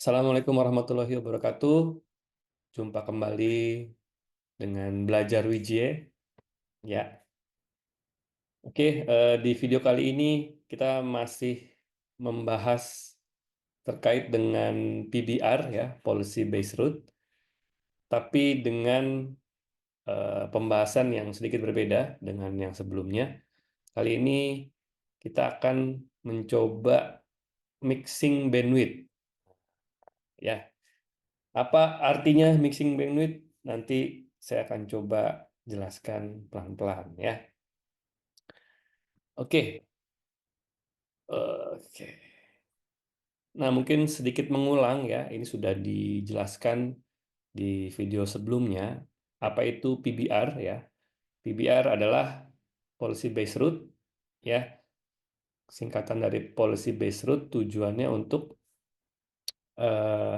Assalamualaikum warahmatullahi wabarakatuh. Jumpa kembali dengan Belajar Wijie. Ya, oke. Di video kali ini kita masih membahas terkait dengan PBR ya, Policy Based Route, tapi dengan pembahasan yang sedikit berbeda dengan yang sebelumnya. Kali ini kita akan mencoba mixing bandwidth. Ya, apa artinya mixing bandwidth? Nanti saya akan coba jelaskan pelan-pelan ya. Oke, oke. Nah, mungkin sedikit mengulang ya. Ini sudah dijelaskan di video sebelumnya. Apa itu PBR ya? PBR adalah Policy Based Route ya. Singkatan dari Policy Based Route tujuannya untuk eh,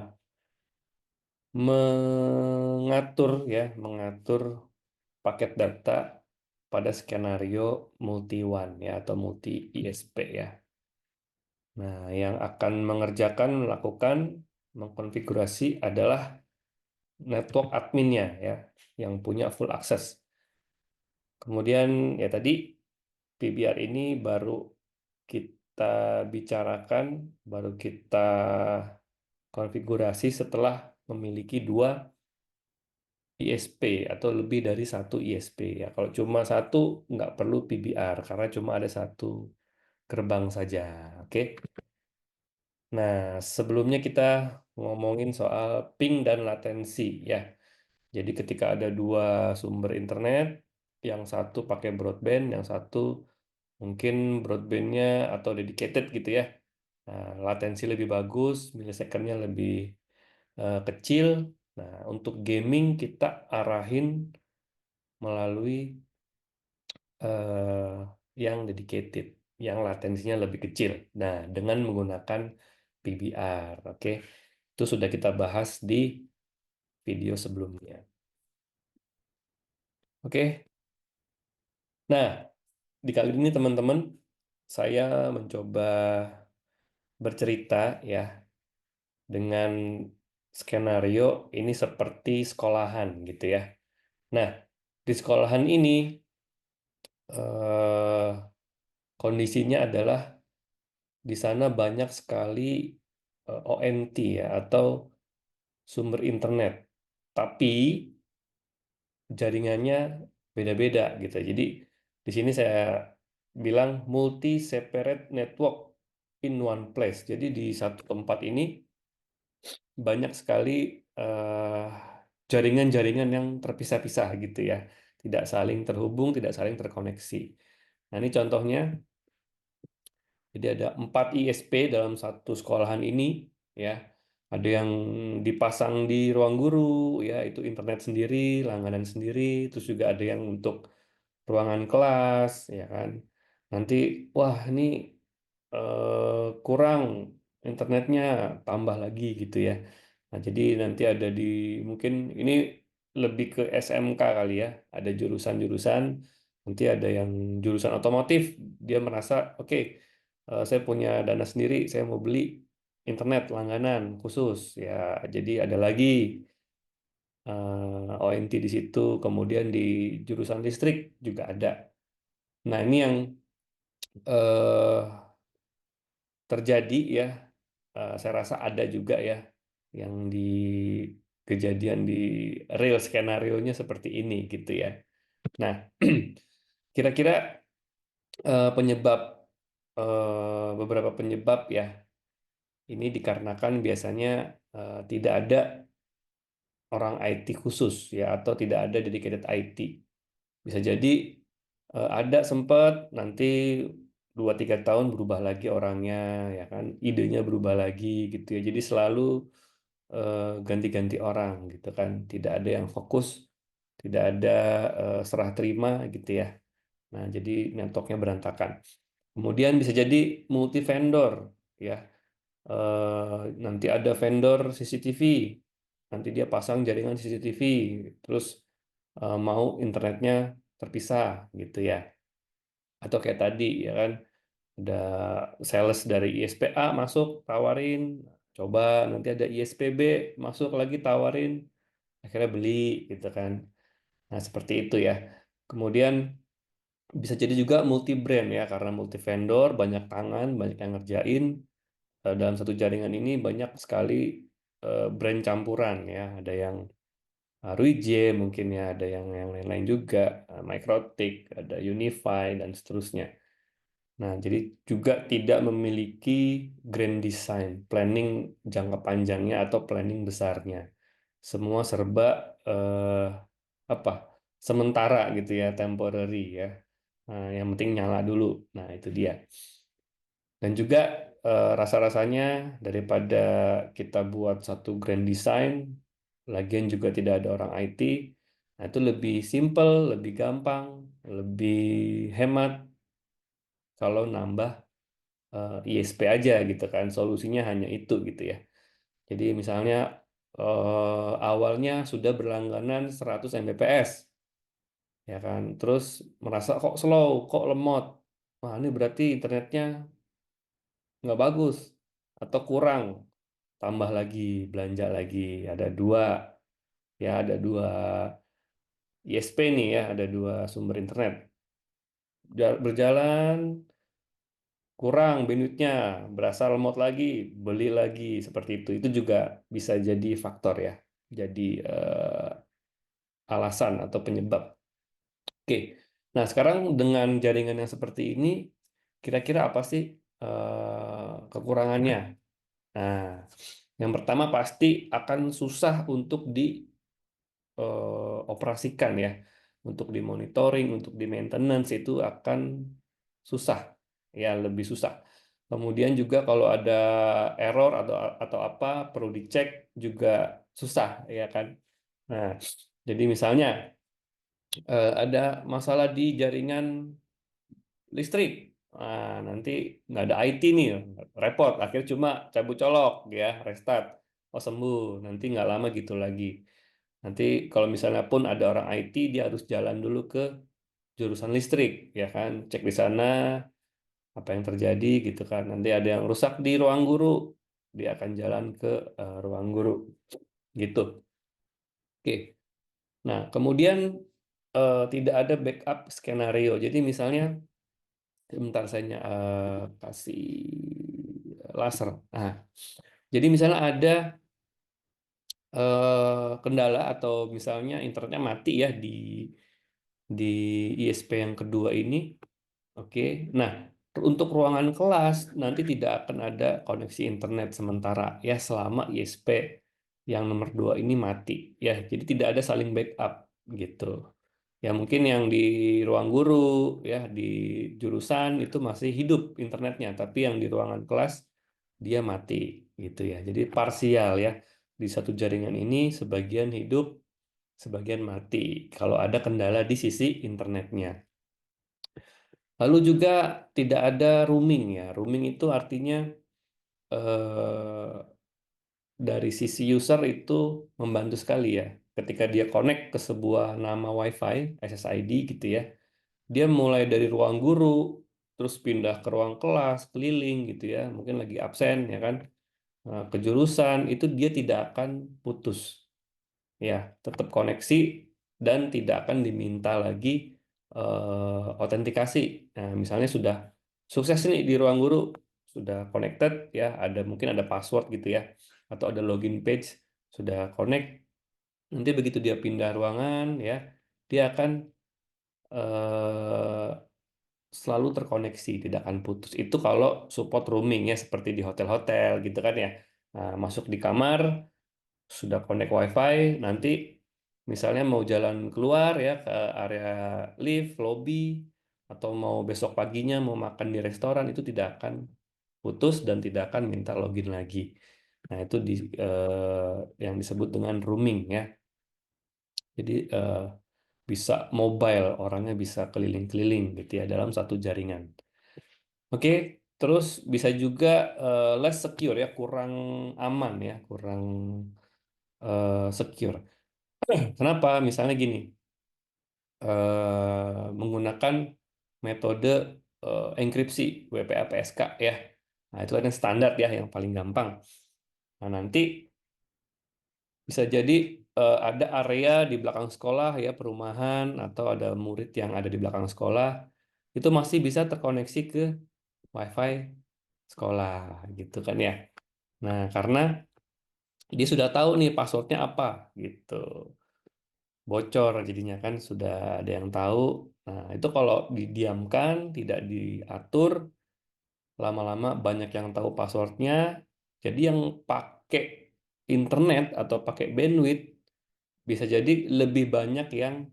mengatur paket data pada skenario multi one ya atau multi ISP ya. Nah, yang akan melakukan mengkonfigurasi adalah network adminnya ya, yang punya full access. Kemudian ya tadi PBR ini baru kita bicarakan, baru kita konfigurasi setelah memiliki dua ISP atau lebih dari satu ISP ya. Kalau cuma satu nggak perlu PBR karena cuma ada satu gerbang saja. Oke. Nah, sebelumnya kita ngomongin soal ping dan latensi ya. Jadi ketika ada dua sumber internet, yang satu pakai broadband, yang satu mungkin broadbandnya atau dedicated gitu ya. Nah, latensi lebih bagus, milisecondnya lebih kecil. Nah, untuk gaming kita arahin melalui yang dedicated, yang latensinya lebih kecil. Nah, dengan menggunakan PBR, oke. Itu sudah kita bahas di video sebelumnya. Oke. Nah, di kali ini teman-teman, saya mencoba bercerita ya dengan skenario ini seperti sekolahan gitu ya. Nah, di sekolahan ini eh, kondisinya adalah di sana banyak sekali ONT ya atau sumber internet. Tapi jaringannya beda-beda gitu. Jadi di sini saya bilang multi separate network in one place. Jadi di satu tempat ini banyak sekali eh, jaringan-jaringan yang terpisah-pisah gitu ya. Tidak saling terhubung, tidak saling terkoneksi. Nah, ini contohnya. Jadi ada 4 ISP dalam satu sekolahan ini ya. Ada yang dipasang di ruang guru ya, itu internet sendiri, langganan sendiri, terus juga ada yang untuk ruangan kelas ya kan. Nanti wah ini kurang internetnya, tambah lagi gitu ya. Nah, jadi nanti ada di mungkin ini lebih ke SMK kali ya. Ada jurusan-jurusan, nanti ada yang jurusan otomotif, dia merasa oke, saya punya dana sendiri, saya mau beli internet langganan khusus ya. Jadi ada lagi ONT di situ, kemudian di jurusan listrik juga ada. Nah, ini yang eh, terjadi ya. Saya rasa ada juga ya yang di kejadian di real skenario-nya seperti ini gitu ya. Nah, kira-kira penyebab beberapa penyebab ya ini dikarenakan biasanya tidak ada orang IT khusus ya atau tidak ada dedicated IT. Bisa jadi ada sempat nanti 2-3 tahun berubah lagi orangnya ya kan, idenya berubah lagi gitu ya. Jadi selalu ganti-ganti orang gitu kan, tidak ada yang fokus, tidak ada serah terima gitu ya. Nah, jadi networknya berantakan. Kemudian bisa jadi multi vendor ya. Nanti ada vendor CCTV, nanti dia pasang jaringan CCTV, terus mau internetnya terpisah gitu ya. Atau kayak tadi ya kan, ada sales dari ISPA masuk tawarin, coba nanti ada ISPB masuk lagi tawarin, akhirnya beli gitu kan. Nah, seperti itu ya. Kemudian bisa jadi juga multi brand ya, karena multi vendor, banyak tangan, banyak yang ngerjain. Dalam satu jaringan ini banyak sekali brand campuran ya. Ada yang Ruije mungkin ya, ada yang lain-lain juga, Microtik, ada Unify dan seterusnya. Nah, jadi juga tidak memiliki grand design, planning jangka panjangnya atau planning besarnya. Semua serba eh, apa? Sementara gitu ya, temporary ya. Nah, yang penting nyala dulu. Nah, itu dia. Dan juga rasa-rasanya daripada kita buat satu grand design, lagian juga tidak ada orang IT, nah itu lebih simple, lebih gampang, lebih hemat kalau nambah ISP aja gitu kan. Solusinya hanya itu gitu ya. Jadi misalnya awalnya sudah berlangganan 100 Mbps, ya kan. Terus merasa kok slow, kok lemot. Wah, ini berarti internetnya nggak bagus atau kurang. Tambah lagi, belanja lagi. Ada dua, ya ada dua ISP nih ya, ada dua sumber internet. Berjalan, kurang bandwidth-nya, berasa lemot lagi, beli lagi, seperti itu. Itu juga bisa jadi faktor ya, jadi alasan atau penyebab. Oke, nah sekarang dengan jaringan yang seperti ini, kira-kira apa sih kekurangannya? Nah, yang pertama pasti akan susah untuk dioperasikan ya, untuk dimonitoring, untuk di maintenance itu akan susah, ya lebih susah. Kemudian juga kalau ada error atau apa perlu dicek juga susah, ya kan? Nah, jadi misalnya ada masalah di jaringan listrik. Nah, nanti nggak ada IT nih, repot. Akhirnya cuma cabut colok, ya, restart. Oh sembuh, nanti nggak lama gitu lagi. Nanti kalau misalnya pun ada orang IT, dia harus jalan dulu ke jurusan listrik, ya kan? Cek di sana apa yang terjadi gitu kan. Nanti ada yang rusak di ruang guru, dia akan jalan ke ruang guru, gitu. Oke. Nah, kemudian tidak ada backup skenario. Jadi misalnya sebentar saya kasih laser. Nah, jadi misalnya ada kendala atau misalnya internetnya mati ya di ISP yang kedua ini. Oke. Nah, untuk ruangan kelas nanti tidak akan ada koneksi internet sementara ya selama ISP yang nomor dua ini mati. Ya, jadi tidak ada saling backup gitu. Ya mungkin yang di ruang guru ya di jurusan itu masih hidup internetnya, tapi yang di ruangan kelas dia mati gitu ya. Jadi parsial ya. Di satu jaringan ini sebagian hidup, sebagian mati kalau ada kendala di sisi internetnya. Lalu juga tidak ada roaming ya. Roaming itu artinya eh, dari sisi user itu membantu sekali ya. Ketika dia connect ke sebuah nama WiFi, SSID gitu ya, dia mulai dari ruang guru, terus pindah ke ruang kelas, keliling gitu ya, mungkin lagi absen ya kan, ke jurusan, itu dia tidak akan putus. Ya, tetap koneksi dan tidak akan diminta lagi autentikasi. Nah, misalnya sudah sukses nih di ruang guru, sudah connected ya, ada mungkin ada password gitu ya, atau ada login page, sudah connect. Nanti begitu dia pindah ruangan ya, dia akan eh, selalu terkoneksi, tidak akan putus. Itu kalau support roaming ya, seperti di hotel-hotel gitu kan ya. Nah, masuk di kamar, sudah connect WiFi, nanti misalnya mau jalan keluar ya ke area lift, lobby, atau mau besok paginya mau makan di restoran, itu tidak akan putus dan tidak akan minta login lagi. Nah, itu yang disebut dengan roaming ya. Jadi bisa mobile, orangnya bisa keliling-keliling gitu ya dalam satu jaringan. Oke, terus bisa juga less secure ya, kurang aman ya, kurang secure. Kenapa? Misalnya gini, menggunakan metode enkripsi WPA PSK ya. Nah, itu kan yang standar ya, yang paling gampang. Nah, nanti bisa jadi ada area di belakang sekolah ya, perumahan atau ada murid yang ada di belakang sekolah itu masih bisa terkoneksi ke WiFi sekolah gitu kan ya. Nah, karena dia sudah tahu nih passwordnya apa gitu. Bocor jadinya kan sudah ada yang tahu. Nah, itu kalau didiamkan, tidak diatur, lama-lama banyak yang tahu passwordnya. Jadi yang pakai internet atau pakai bandwidth bisa jadi lebih banyak yang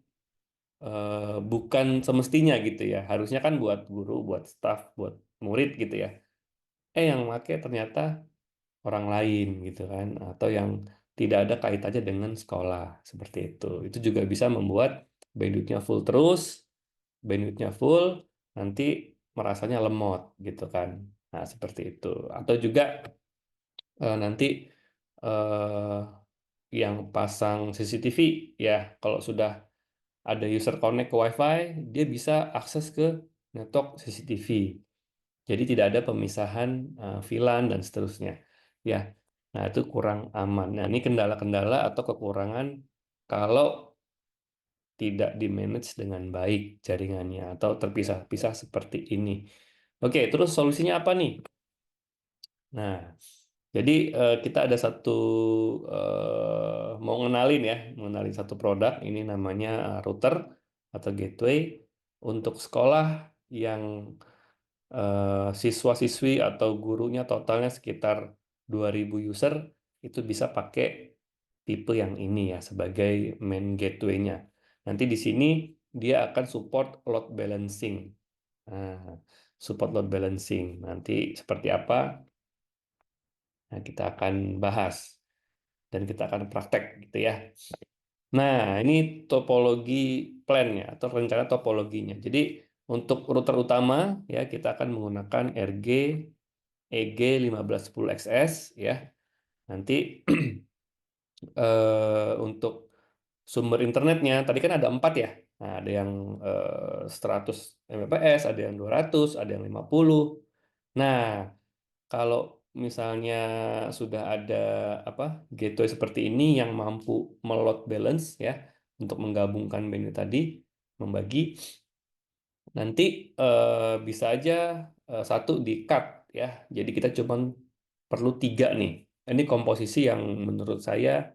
bukan semestinya gitu ya. Harusnya kan buat guru, buat staff, buat murid gitu ya. Yang pakai ternyata orang lain gitu kan, atau yang tidak ada kaitannya dengan sekolah seperti itu. Itu juga bisa membuat bandwidth-nya full terus, bandwidth-nya full, nanti merasanya lemot gitu kan. Nah, seperti itu. Atau juga nanti eh, yang pasang CCTV ya, kalau sudah ada user connect ke WiFi, dia bisa akses ke network CCTV. Jadi tidak ada pemisahan VLAN dan seterusnya. Ya, nah itu kurang aman. Nah, ini kendala-kendala atau kekurangan kalau tidak di-manage dengan baik jaringannya atau terpisah-pisah seperti ini. Oke, terus solusinya apa nih? Nah, jadi kita ada satu mau ngenalin ya, mengenalin satu produk. Ini namanya router atau gateway untuk sekolah yang siswa-siswi atau gurunya totalnya sekitar 2.000 user itu bisa pakai tipe yang ini ya sebagai main gateway-nya. Nanti di sini dia akan support load balancing. Nah, support load balancing. Nanti seperti apa? Nah, kita akan bahas dan kita akan praktek gitu ya. Nah, ini topologi plan-nya atau rencana topologinya. Jadi untuk router utama ya kita akan menggunakan RG EG1510XS ya. Nanti untuk sumber internetnya tadi kan ada 4 ya. Nah, ada yang 100 Mbps, ada yang 200, ada yang 50. Nah, kalau misalnya sudah ada apa gateway seperti ini yang mampu meload balance ya untuk menggabungkan bandwidth tadi, membagi, nanti bisa aja satu di cut ya. Jadi kita cuma perlu 3 nih. Ini komposisi yang menurut saya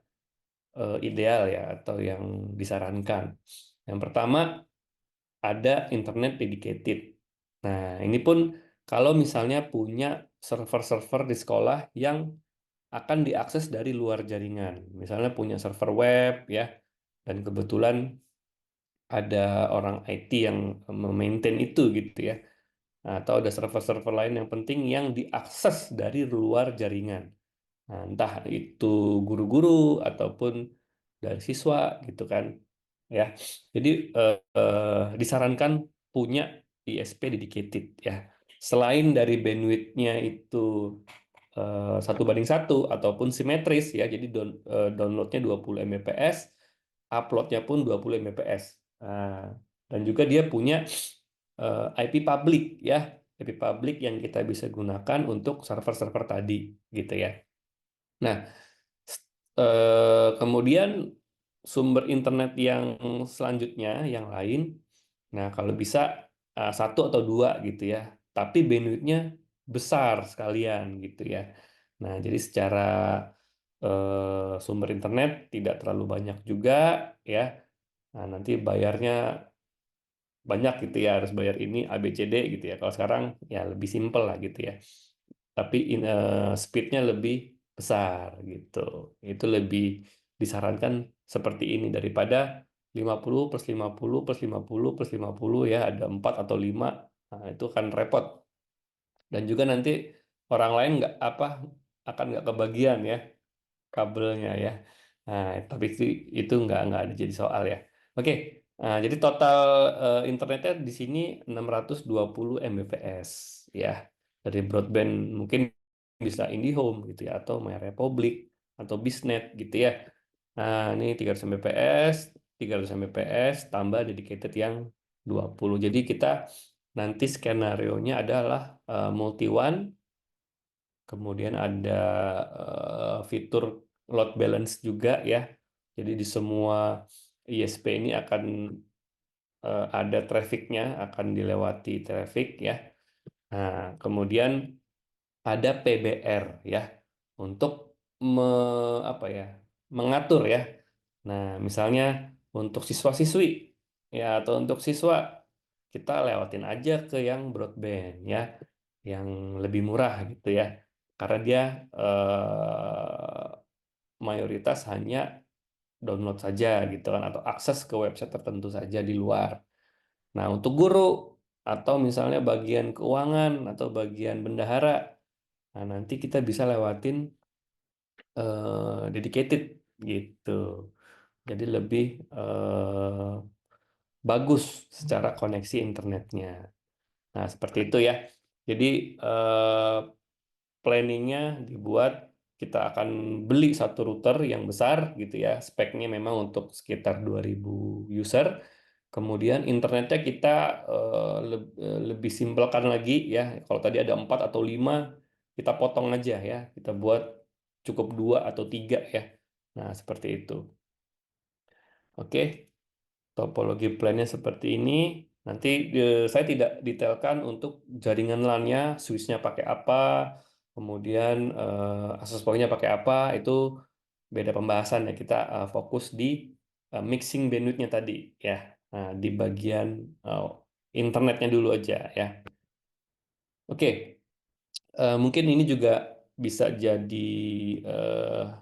ideal ya atau yang disarankan. Yang pertama ada internet dedicated. Nah, ini pun kalau misalnya punya server-server di sekolah yang akan diakses dari luar jaringan. Misalnya punya server web ya, dan kebetulan ada orang IT yang memaintain itu gitu ya. Nah, atau ada server-server lain yang penting yang diakses dari luar jaringan. Nah, entah itu guru-guru ataupun dari siswa gitu kan. Ya. Jadi disarankan punya ISP dedicated ya. Selain dari bandwidth-nya itu 1:1 ataupun simetris ya. Jadi downloadnya 20 Mbps, uploadnya pun 20 Mbps. Nah, dan juga dia punya IP public ya. IP public yang kita bisa gunakan untuk server-server tadi gitu ya. Nah, kemudian sumber internet yang selanjutnya, yang lain, nah kalau bisa satu atau dua gitu ya, tapi bandwidth-nya besar sekalian gitu ya. Nah, jadi secara sumber internet tidak terlalu banyak juga ya. Nah, nanti bayarnya banyak gitu ya, harus bayar ini A B C D gitu ya. Kalau sekarang ya lebih simpel lah gitu ya. Tapi speednya lebih besar gitu. Itu lebih disarankan seperti ini daripada 50 plus 50 plus 50 plus 50 ya, ada 4 atau 5. Nah, itu kan repot. Dan juga nanti orang lain nggak apa akan nggak kebagian ya kabelnya ya. Nah, tapi itu nggak ada jadi soal ya. Oke, nah, jadi total internetnya di sini 620 Mbps ya. Dari broadband mungkin bisa IndiHome gitu ya atau My Republic atau Bisnet gitu ya. Nah, ini 300 Mbps, 300 Mbps tambah dedicated yang 20. Jadi kita nanti skenario-nya adalah multi one, kemudian ada fitur load balance juga ya. Jadi di semua ISP ini akan ada trafficnya, akan dilewati traffic ya. Nah, kemudian ada PBR ya untuk mengatur ya. Nah, misalnya untuk siswa-siswi ya atau untuk siswa kita lewatin aja ke yang broadband ya, yang lebih murah gitu ya. Karena dia mayoritas hanya download saja gitu kan atau akses ke website tertentu saja di luar. Nah, untuk guru atau misalnya bagian keuangan atau bagian bendahara, nah nanti kita bisa lewatin dedicated gitu. Jadi lebih bagus secara koneksi internetnya. Nah, seperti itu ya. Jadi planningnya dibuat, kita akan beli satu router yang besar gitu ya. Speknya memang untuk sekitar 2000 user. Kemudian internetnya kita lebih simpelkan lagi ya. Kalau tadi ada 4 atau 5, kita potong aja ya. Kita buat cukup 2 atau 3 ya. Nah, seperti itu. Oke, topologi plan-nya seperti ini. Nanti saya tidak detailkan untuk jaringan LAN-nya, switch-nya pakai apa, kemudian access point-nya pakai apa, itu beda pembahasan ya. Kita fokus di mixing bandwidth-nya tadi ya. Nah, di bagian eh, internetnya dulu aja ya. Oke, mungkin ini juga bisa jadi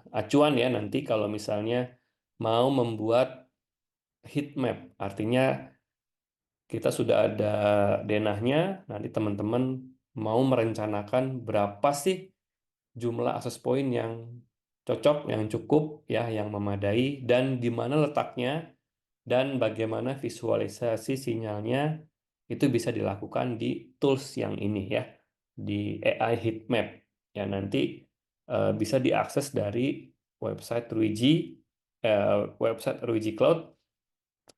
acuan ya nanti kalau misalnya mau membuat heat map. Artinya kita sudah ada denahnya, nanti teman-teman mau merencanakan berapa sih jumlah akses point yang cocok, yang cukup, ya, yang memadai, dan di mana letaknya, dan bagaimana visualisasi sinyalnya itu bisa dilakukan di tools yang ini ya, di AI Heatmap. Ya, nanti bisa diakses dari website Ruiji, website Ruiji Cloud.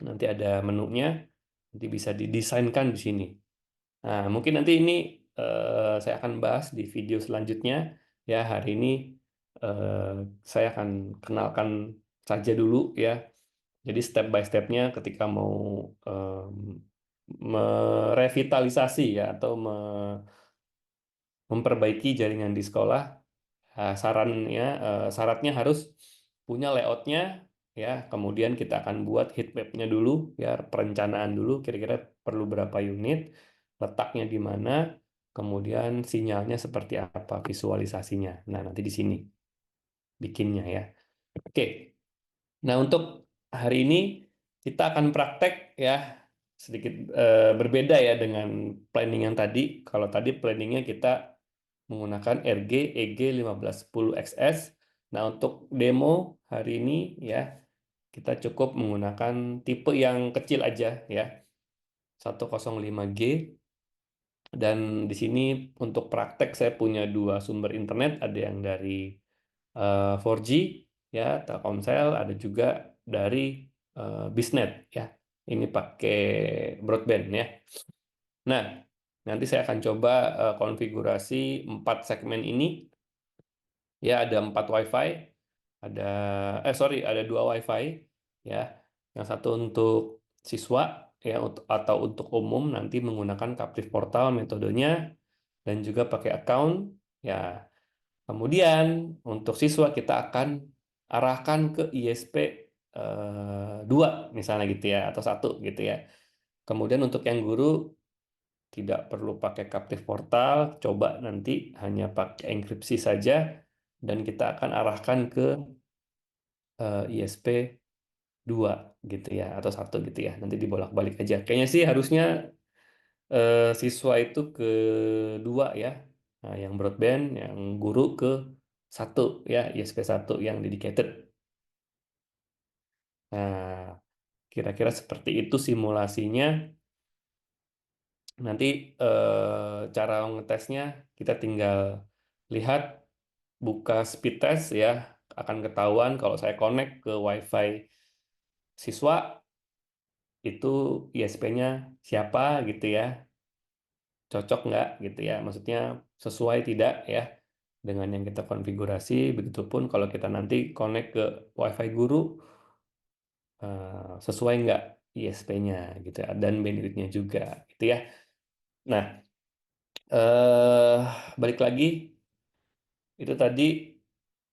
Nanti ada menunya, nanti bisa didesainkan di sini. Nah, mungkin nanti ini saya akan bahas di video selanjutnya. Ya, hari ini eh, saya akan kenalkan saja dulu ya. Jadi step by stepnya ketika mau merevitalisasi ya atau memperbaiki jaringan di sekolah, syaratnya harus punya layoutnya ya. Kemudian kita akan buat heat map-nya dulu ya, perencanaan dulu kira-kira perlu berapa unit, letaknya di mana, kemudian sinyalnya seperti apa, visualisasinya. Nah, nanti di sini bikinnya ya. Oke. Nah, untuk hari ini kita akan praktek ya, sedikit berbeda ya dengan planning yang tadi. Kalau tadi planningnya kita menggunakan RG EG1510XS. Nah, untuk demo hari ini ya, kita cukup menggunakan tipe yang kecil aja ya, 105G. Dan di sini untuk praktek saya punya dua sumber internet, ada yang dari 4G ya, Telkomsel, ada juga dari Bisnet ya. Ini pakai broadband ya. Nah, nanti saya akan coba konfigurasi 4 segmen ini. Ya, ada 4 WiFi, ada ada 2 WiFi ya. Yang satu untuk siswa ya atau untuk umum nanti menggunakan Captive Portal metodenya dan juga pakai account ya. Kemudian untuk siswa kita akan arahkan ke ISP 2 misalnya gitu ya atau satu gitu ya. Kemudian untuk yang guru tidak perlu pakai Captive Portal, coba nanti hanya pakai enkripsi saja dan kita akan arahkan ke ISP 2 gitu ya atau satu gitu ya. Nanti dibolak-balik aja. Kayaknya sih harusnya siswa itu ke 2 ya. Nah, yang broadband, yang guru ke satu ya, ISP 1 yang dedicated. Nah, kira-kira seperti itu simulasinya. Nanti cara ngetesnya kita tinggal lihat, buka speed test ya, akan ketahuan kalau saya connect ke WiFi siswa itu ISP-nya siapa gitu ya, cocok nggak gitu ya, maksudnya sesuai tidak ya. dengan yang kita konfigurasi. Begitupun kalau kita nanti connect ke WiFi guru, sesuai nggak ISP-nya gitu ya, dan bandwidth-nya juga gitu ya. Nah, eh balik lagi, itu tadi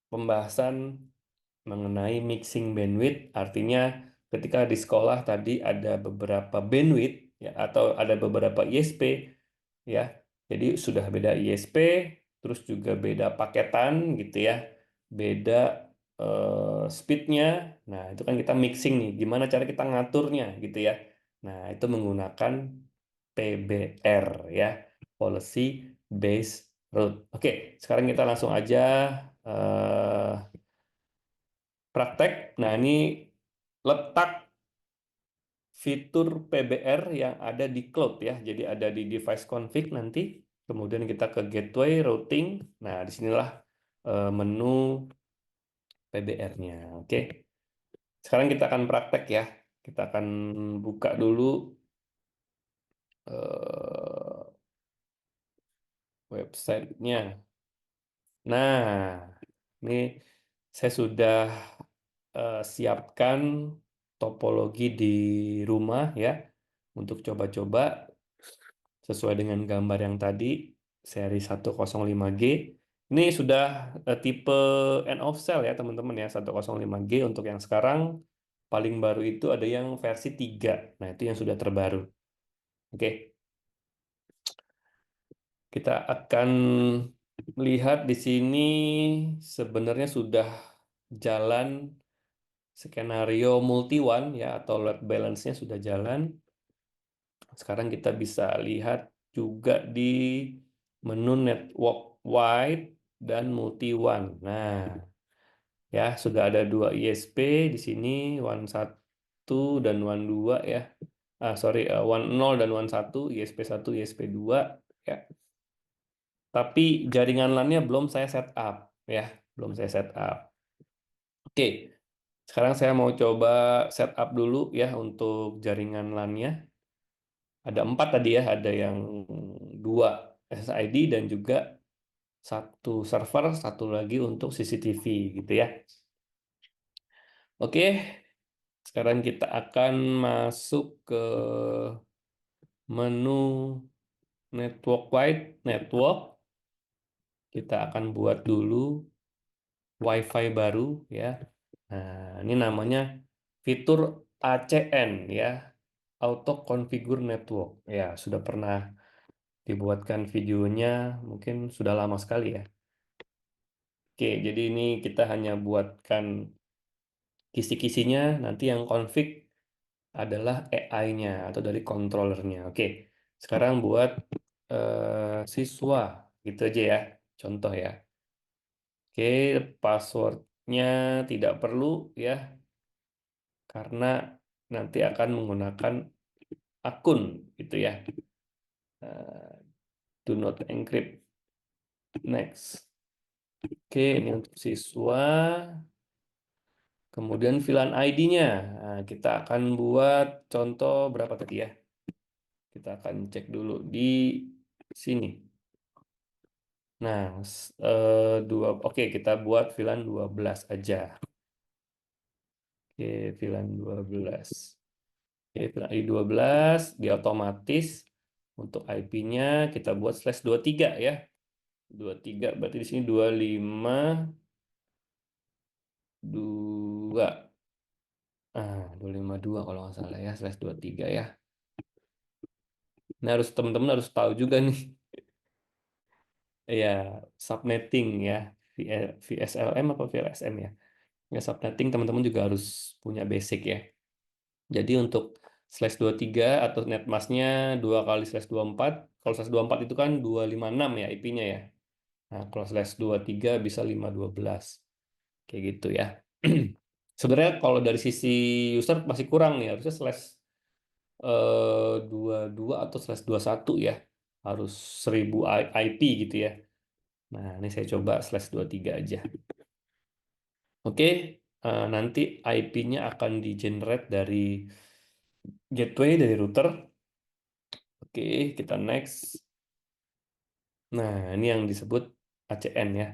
pembahasan mengenai mixing bandwidth, artinya ketika di sekolah tadi ada beberapa bandwidth ya, atau ada beberapa ISP ya. Jadi sudah beda ISP, terus juga beda paketan gitu ya, beda speednya. Nah, itu kan kita mixing nih. Gimana cara kita ngaturnya gitu ya. Nah, itu menggunakan PBR ya, Policy Based Route. Oke, sekarang kita langsung aja eh, praktek. Nah, ini letak fitur PBR yang ada di cloud ya. Jadi ada di device config nanti. Kemudian kita ke gateway routing. Nah, disinilah menu PBR-nya. Oke. Sekarang kita akan praktek ya. Kita akan buka dulu eh, websitenya. Nah, ini saya sudah siapkan topologi di rumah ya untuk coba-coba sesuai dengan gambar yang tadi seri 105G. Ini sudah tipe end of cell ya teman-teman ya, 105G untuk yang sekarang. Paling baru itu ada yang versi 3. Nah, itu yang sudah terbaru. Oke, kita akan lihat di sini sebenarnya sudah jalan skenario multi one ya, atau load balance-nya sudah jalan. Sekarang kita bisa lihat juga di menu network wide dan multi one. Nah, ya sudah ada 2 ISP di sini, one 1 dan one 2 ya. Sorry, one 0 dan one 1, ISP 1, ISP 2 ya. Tapi jaringan LAN-nya belum saya setup ya, belum saya setup. Oke, sekarang saya mau coba setup dulu ya untuk jaringan LAN-nya. Ada 4 tadi ya, ada yang 2 SSID dan juga satu server, satu lagi untuk CCTV gitu ya. Oke, sekarang kita akan masuk ke menu network wide network. Kita akan buat dulu WiFi baru ya. Nah, ini namanya fitur ACN ya, Auto Configure Network. Ya, sudah pernah dibuatkan videonya, mungkin sudah lama sekali ya. Oke, jadi ini kita hanya buatkan kisi-kisinya, nanti yang config adalah AI-nya atau dari controllernya. Oke, sekarang buat siswa, gitu aja ya, contoh ya. Oke, passwordnya tidak perlu ya, karena nanti akan menggunakan akun gitu ya. Do not encrypt. Next. Oke, ini untuk siswa. Kemudian VLAN ID-nya. Nah, kita akan buat contoh berapa tadi ya? Kita akan cek dulu di sini. Nah, oke, kita buat VLAN 12 aja. Oke, VLAN 12. Oke, VLAN ID 12, dia otomatis untuk IP-nya kita buat /23 ya. 23 berarti di sini 25 2. 252 kalau nggak salah ya, /23 ya. Nah, teman-teman harus tahu juga nih. Ya, subnetting ya, VSLM apa VLSM ya. Ya, subnetting teman-teman juga harus punya basic ya. Jadi untuk /23 atau netmasknya 2 kali /24. Kalau /24 itu kan 256 ya IP-nya ya. Nah, kalau /23 bisa 512. Kayak gitu ya. Sebenarnya kalau dari sisi user masih kurang nih, harusnya 22 atau /21 ya. Harus 1000 IP gitu ya. Nah, ini saya coba /23 aja. Oke, nanti IP-nya akan di-generate dari gateway, dari router. Oke, kita next. Nah, ini yang disebut ACN ya.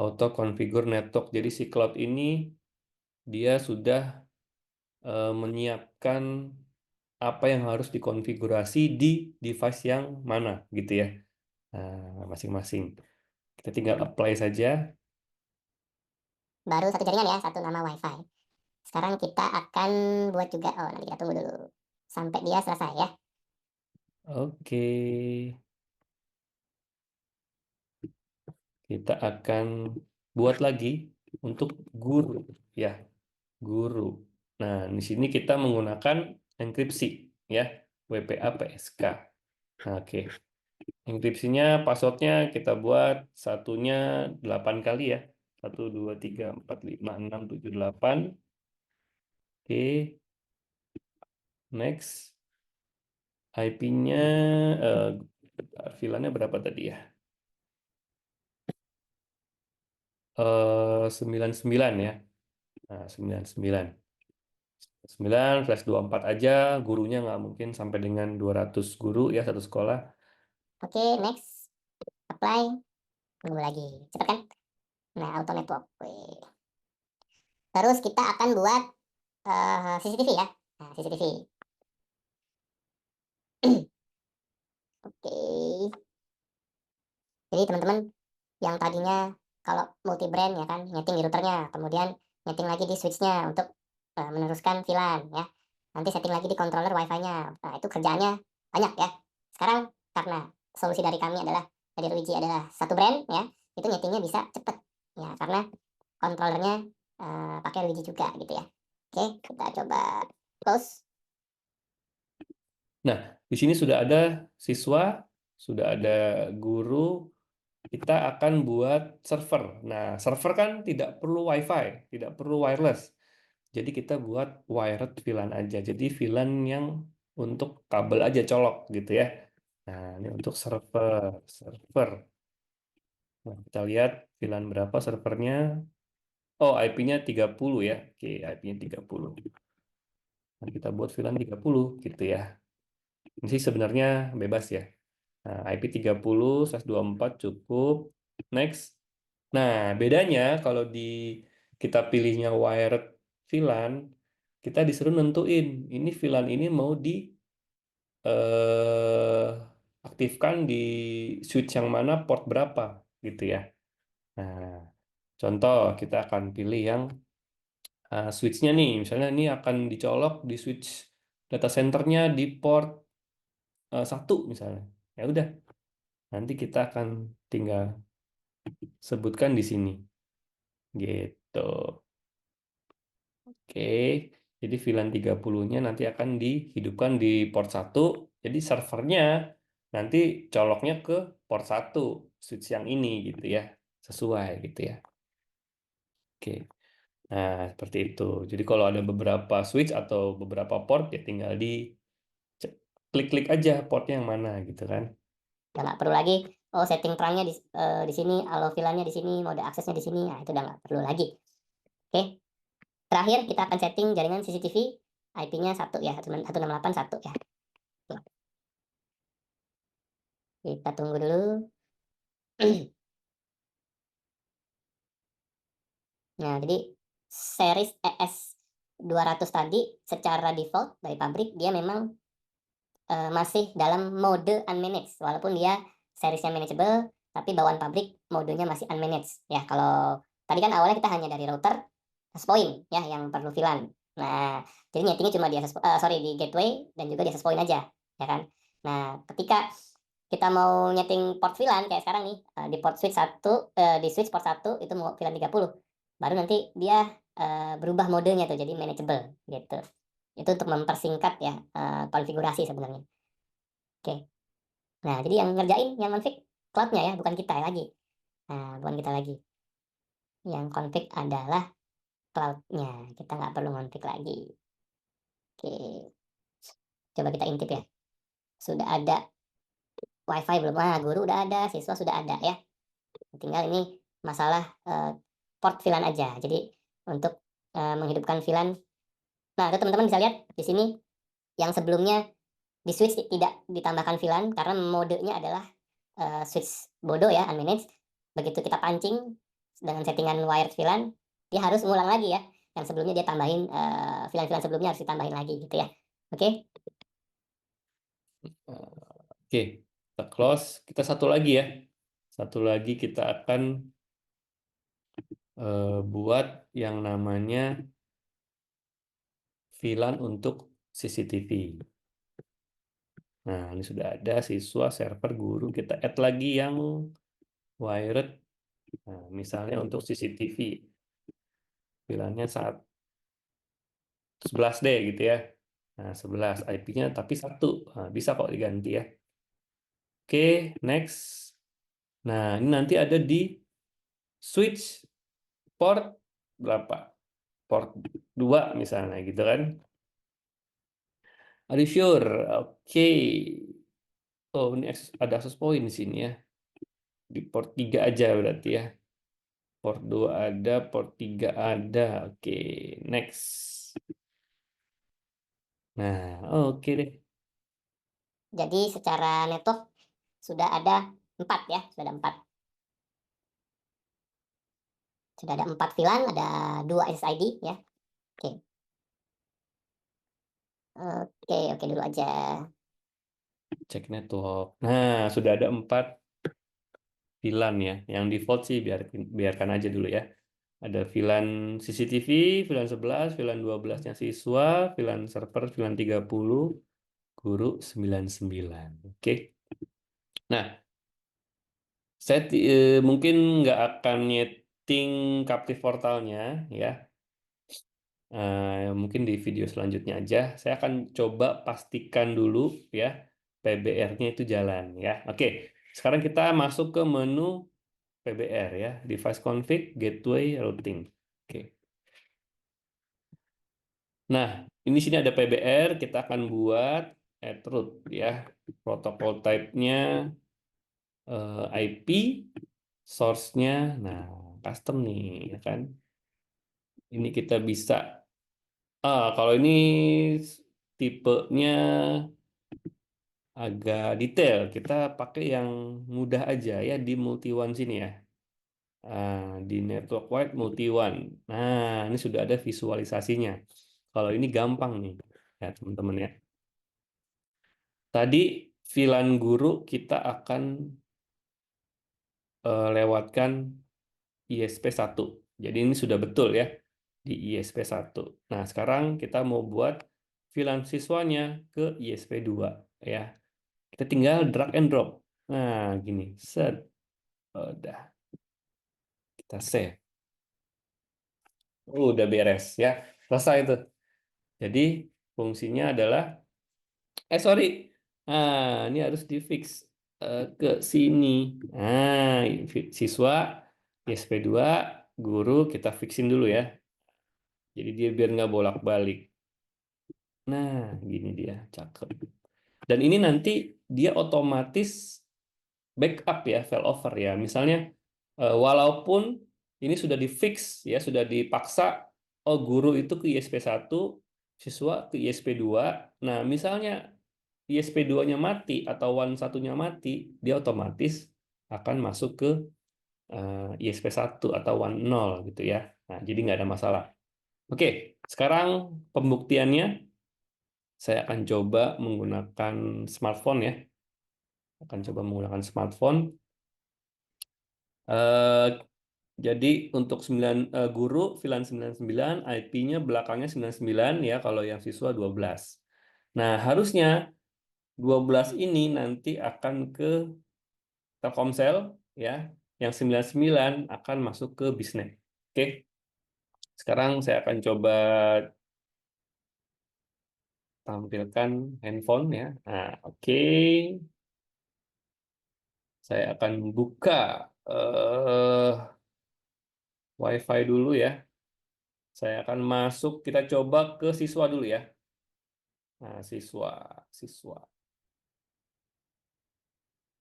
auto configure network. Jadi si cloud ini dia sudah menyiapkan apa yang harus dikonfigurasi di device yang mana gitu ya. Nah, masing-masing. Kita tinggal apply saja. Baru satu jaringan ya, satu nama WiFi. Sekarang kita akan buat juga, oh nanti kita tunggu dulu sampai dia selesai ya. Oke. Kita akan buat lagi untuk guru ya, guru. Nah, di sini kita menggunakan enkripsi ya, WPA PSK. Nah, oke. Enkripsinya passwordnya kita buat satunya 8 kali ya. 1 2 3 4 5 6 7 8. Oke. Next. IP-nya VLAN-nya berapa tadi ya? 99 ya. Nah, 99. 9 flash 24 aja, gurunya nggak mungkin sampai dengan 200 guru ya satu sekolah. Oke, next. Apply. Tunggu lagi. Cepet kan? Nah, auto network. Wih. Terus kita akan buat CCTV ya. Nah, CCTV. Oke. Jadi teman-teman yang tadinya kalau multi brand ya kan nyeting di routernya, kemudian nyeting lagi di switchnya untuk meneruskan VLAN ya. Nanti setting lagi di controller wifi-nya. Nah, itu kerjaannya banyak ya. Sekarang karena solusi dari kami adalah dari Luigi adalah satu brand ya, itu nyetingnya bisa cepet ya karena controllernya pakai Luigi juga gitu ya. Oke, kita coba close. Nah, di sini sudah ada siswa, sudah ada guru, kita akan buat server. Nah, server kan tidak perlu WiFi, tidak perlu wireless. Jadi kita buat wired VLAN aja. Jadi VLAN yang untuk kabel aja colok gitu ya. Nah, ini untuk server. Nah, kita lihat VLAN berapa servernya. Oh, IP-nya 30 ya. Oke, IP-nya 30. Nah, kita buat VLAN 30 gitu ya. Ini sih sebenarnya bebas ya. Nah, IP 30, 124 cukup. Next. Nah, bedanya kalau kita pilihnya wired VLAN, kita disuruh nentuin ini VLAN ini mau di eh, aktifkan di switch yang mana, port berapa gitu ya. Nah, contoh kita akan pilih yang switch-nya nih, misalnya ini akan dicolok di switch data centernya di port 1 misalnya. Ya udah, nanti kita akan tinggal sebutkan di sini. Gitu. Oke. Jadi VLAN 30-nya nanti akan dihidupkan di port 1. Jadi servernya nanti coloknya ke port 1 switch yang ini gitu ya. Sesuai gitu ya. Oke. Nah, seperti itu. Jadi kalau ada beberapa switch atau beberapa port ya tinggal di klik-klik aja portnya yang mana gitu kan. Udah nggak perlu lagi oh setting terangnya di sini, allow VLAN-nya di sini, mode aksesnya di sini. Nah, itu udah nggak perlu lagi. Oke. Terakhir kita akan setting jaringan CCTV IP-nya 1 ya, 168.1 ya. Kita tunggu dulu. Nah, jadi series ES200 tadi secara default dari pabrik dia memang masih dalam mode unmanaged walaupun dia seriesnya manageable tapi bawaan pabrik modenya masih unmanaged ya. Kalau tadi kan awalnya kita hanya dari router access point ya yang perlu VLAN. Nah, jadi nyetingnya cuma di di gateway dan juga di access point aja ya kan. Nah, ketika kita mau nyeting port VLAN kayak sekarang nih di port switch 1 di switch port 1 itu mau VLAN 30 baru nanti dia berubah modenya tuh jadi manageable gitu. Itu untuk mempersingkat ya konfigurasi sebenarnya. Oke. Nah, jadi yang ngerjain yang config cloud-nya ya, bukan kita lagi. Nah, bukan kita lagi. Yang config adalah cloud-nya. Kita nggak perlu config lagi. Oke. Coba kita intip ya. Sudah ada wifi belum? Wah, guru udah ada, siswa sudah ada ya. Tinggal ini masalah port VLAN aja. Jadi untuk menghidupkan VLAN. Nah, itu teman-teman bisa lihat di sini yang sebelumnya di switch tidak ditambahkan VLAN karena modenya adalah switch bodoh ya, unmanaged. Begitu kita pancing dengan settingan wired VLAN, dia harus ngulang lagi ya. Yang sebelumnya dia tambahin VLAN-VLAN sebelumnya harus ditambahin lagi gitu ya. Oke. Oke, kita close. Kita satu lagi ya. Satu lagi kita akan buat yang namanya VLAN untuk CCTV. Nah, ini sudah ada siswa, server, guru. Kita add lagi yang wired. Nah, misalnya untuk CCTV. VLAN-nya saat 11D gitu ya. Nah, 11 IP-nya tapi satu. Nah, bisa kok diganti ya. Oke, next. Nah, ini nanti ada di switch port berapa? Port 2 misalnya gitu kan. Are you sure? Oke. Oh, ini ada akses point di sini ya. Di port 3 aja berarti ya. Port 2 ada, port 3 ada. Oke, next. Nah, oke deh. Jadi secara network sudah ada 4 ya, sudah ada 4. Sudah ada 4 VLAN, ada 2 SSID ya. Oke. Oke dulu aja. Cek network. Nah, sudah ada 4 VLAN ya. Yang default sih biarkan aja dulu ya. Ada VLAN CCTV, VLAN 11, VLAN 12-nya siswa, VLAN server, VLAN 30, guru 99. Oke. Nah, saya mungkin nggak akan nyeting Captive portalnya ya. Mungkin di video selanjutnya aja. Saya akan coba pastikan dulu ya PBR-nya itu jalan ya. Oke, sekarang kita masuk ke menu PBR ya, device config, gateway, routing. Oke. Nah, ini sini ada PBR, kita akan buat add root ya. Protokol type-nya IP, source-nya, nah custom nih ya kan. Ini kita bisa, kalau ini tipenya agak detail, kita pakai yang mudah aja ya di multi one sini ya. Di network wide multi one. Nah, ini sudah ada visualisasinya. Kalau ini gampang nih, ya teman-teman ya. Tadi VLAN guru kita akan lewatkan ISP1. Jadi ini sudah betul ya di ISP1. Nah, sekarang kita mau buat VLAN siswanya ke ISP2 ya. Kita tinggal drag and drop. Nah, gini. Set. Udah. Kita save. Udah beres ya. Selesai itu. Jadi fungsinya adalah sorry. Ini harus di fix ke sini. Nah, siswa ISP2 guru kita fixin dulu ya. Jadi dia biar nggak bolak-balik. Nah, gini dia, cakep. Dan ini nanti dia otomatis backup ya, failover ya. Misalnya, walaupun ini sudah di fix ya, sudah dipaksa, oh guru itu ke ISP1, siswa ke ISP2. Nah, misalnya ISP2-nya mati atau WAN satunya mati, dia otomatis akan masuk ke ISP1 atau WAN 0 gitu ya. Nah, jadi nggak ada masalah. Oke, sekarang pembuktiannya saya akan coba menggunakan smartphone ya. Akan coba menggunakan smartphone. Eh, jadi untuk 9 guru VLAN 99, IP-nya belakangnya 99 ya kalau yang siswa 12. Nah, harusnya 12 ini nanti akan ke Telkomsel ya. Yang 99 akan masuk ke Bisnet. Oke. Sekarang saya akan coba tampilkan handphone ya. Nah, oke. Saya akan buka eh, WiFi dulu ya. Saya akan masuk, kita coba ke siswa dulu ya. Nah, siswa.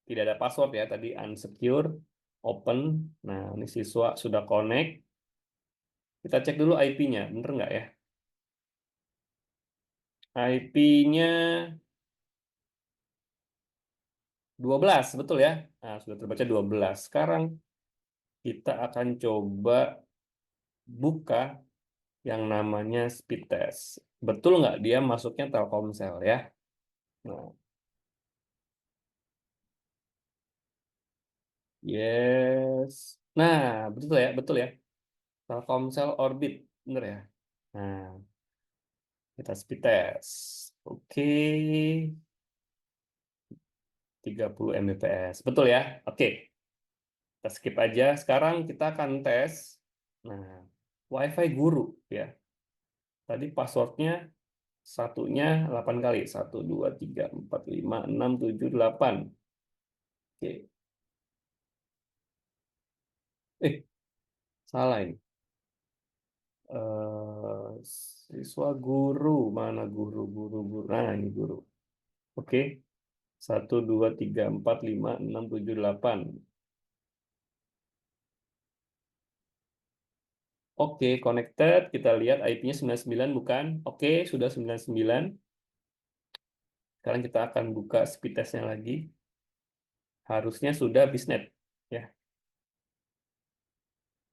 Tidak ada password ya, tadi unsecure, open. Nah, ini siswa sudah connect. Kita cek dulu IP-nya, bener nggak ya? IP-nya 12, betul ya? Nah, sudah terbaca 12. Sekarang kita akan coba buka yang namanya speed test. Betul nggak dia masuknya Telkomsel ya? Nah, yes. Nah, betul ya. Telkomsel Orbit, bener ya. Nah, kita speed test. Oke, 30 Mbps. Betul ya? Oke, kita skip aja. Sekarang kita akan tes. Nah, WiFi Guru ya. Tadi passwordnya satunya 8 kali. 1, 2, 3, 4, 5, 6, 7, 8. Oke. Salah ini. Siswa guru. Mana guru, guru, guru. Nah, ini guru. Oke. 1, 2, 3, 4, 5, 6, 7, 8. Oke, connected. Kita lihat IP-nya 99 bukan? Oke, sudah 99. Sekarang kita akan buka speed test-nya lagi. Harusnya sudah bisnet. Ya.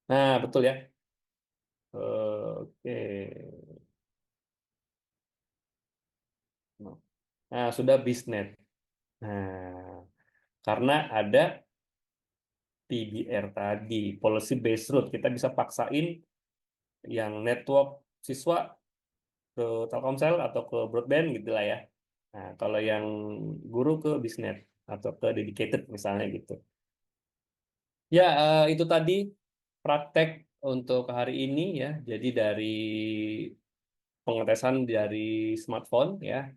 Nah, betul ya. Oke. Nah, sudah bisnet. Nah, karena ada PBR tadi, policy based route, kita bisa paksain yang network siswa ke Telkomsel atau ke broadband gitu lah ya. Nah, kalau yang guru ke bisnet atau ke dedicated misalnya gitu. Ya, itu tadi praktek untuk hari ini ya. Jadi dari pengetesan dari smartphone ya,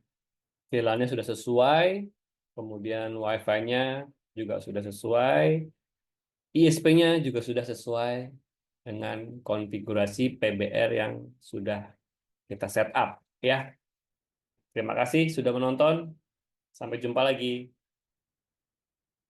VLAN-nya sudah sesuai, kemudian WiFi-nya juga sudah sesuai, ISP-nya juga sudah sesuai dengan konfigurasi PBR yang sudah kita setup ya. Terima kasih sudah menonton. Sampai jumpa lagi.